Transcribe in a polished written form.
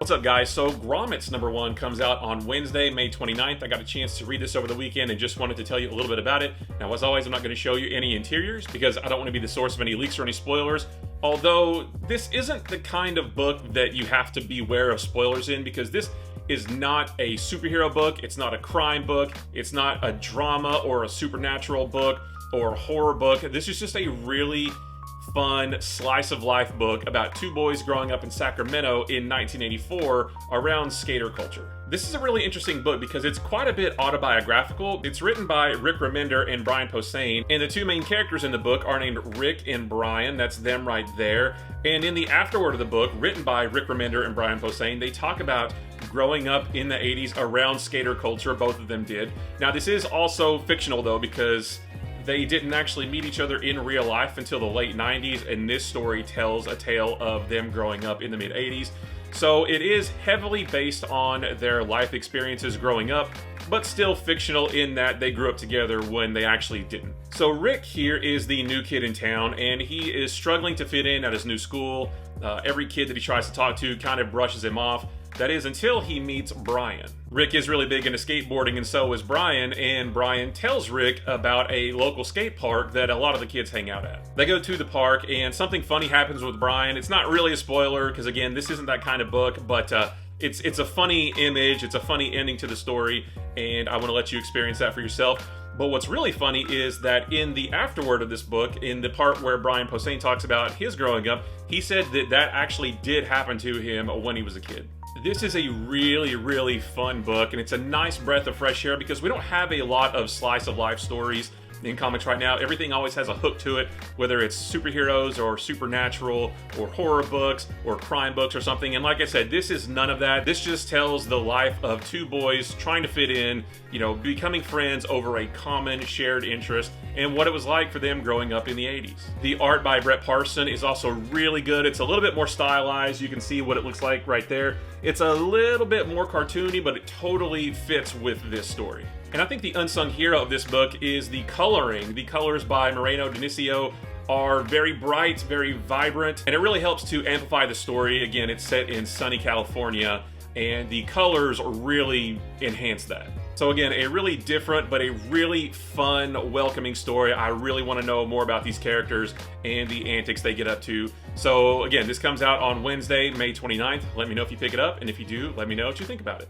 What's up, guys? So Grommets #1 comes out on Wednesday, May 29th. I got a chance to read this over the weekend and just wanted to tell you a little bit about it. Now, as always, I'm not going to show you any interiors because I don't want to be the source of any leaks or any spoilers. Although this isn't the kind of book that you have to beware of spoilers in, because this is not a superhero book, it's not a crime book, it's not a drama or a supernatural book or a horror book. This is just a really fun slice of life book about two boys growing up in Sacramento in 1984 around skater culture. This is a really interesting book because it's quite a bit autobiographical. It's written by Rick Remender and Brian Posehn, and the two main characters in the book are named Rick and Brian. That's them right there. And in the afterword of the book, written by Rick Remender and Brian Posehn, they talk about growing up in the 80s around skater culture. Both of them did. Now, this is also fictional though, because they didn't actually meet each other in real life until the late 90s, and this story tells a tale of them growing up in the mid 80s. So it is heavily based on their life experiences growing up, but still fictional in that they grew up together when they actually didn't. So Rick here is the new kid in town, and he is struggling to fit in at his new school. Every kid that he tries to talk to kind of brushes him off. That is, until he meets Brian. Rick is really big into skateboarding, and so is Brian, and Brian tells Rick about a local skate park that a lot of the kids hang out at. They go to the park, and something funny happens with Brian. It's not really a spoiler, because again, this isn't that kind of book, but it's a funny image, it's a funny ending to the story, and I want to let you experience that for yourself. But what's really funny is that in the afterword of this book, in the part where Brian Posehn talks about his growing up, he said that that actually did happen to him when he was a kid. This is a really, really fun book, and it's a nice breath of fresh air because we don't have a lot of slice of life stories in comics right now. Everything always has a hook to it, whether it's superheroes or supernatural or horror books or crime books or something. And like I said, this is none of that. This just tells the life of two boys trying to fit in, becoming friends over a common shared interest, and what it was like for them growing up in the 80s. The art by Brett Parson is also really good. It's a little bit more stylized. You can see what it looks like right there. It's a little bit more cartoony, but it totally fits with this story. And I think the unsung hero of this book is the coloring. The colors by Moreno Dionisio are very bright, very vibrant, and it really helps to amplify the story. Again, it's set in sunny California, and the colors really enhance that. So again, a really different but a really fun, welcoming story. I really want to know more about these characters and the antics they get up to. So again, this comes out on Wednesday, May 29th. Let me know if you pick it up, and if you do, let me know what you think about it.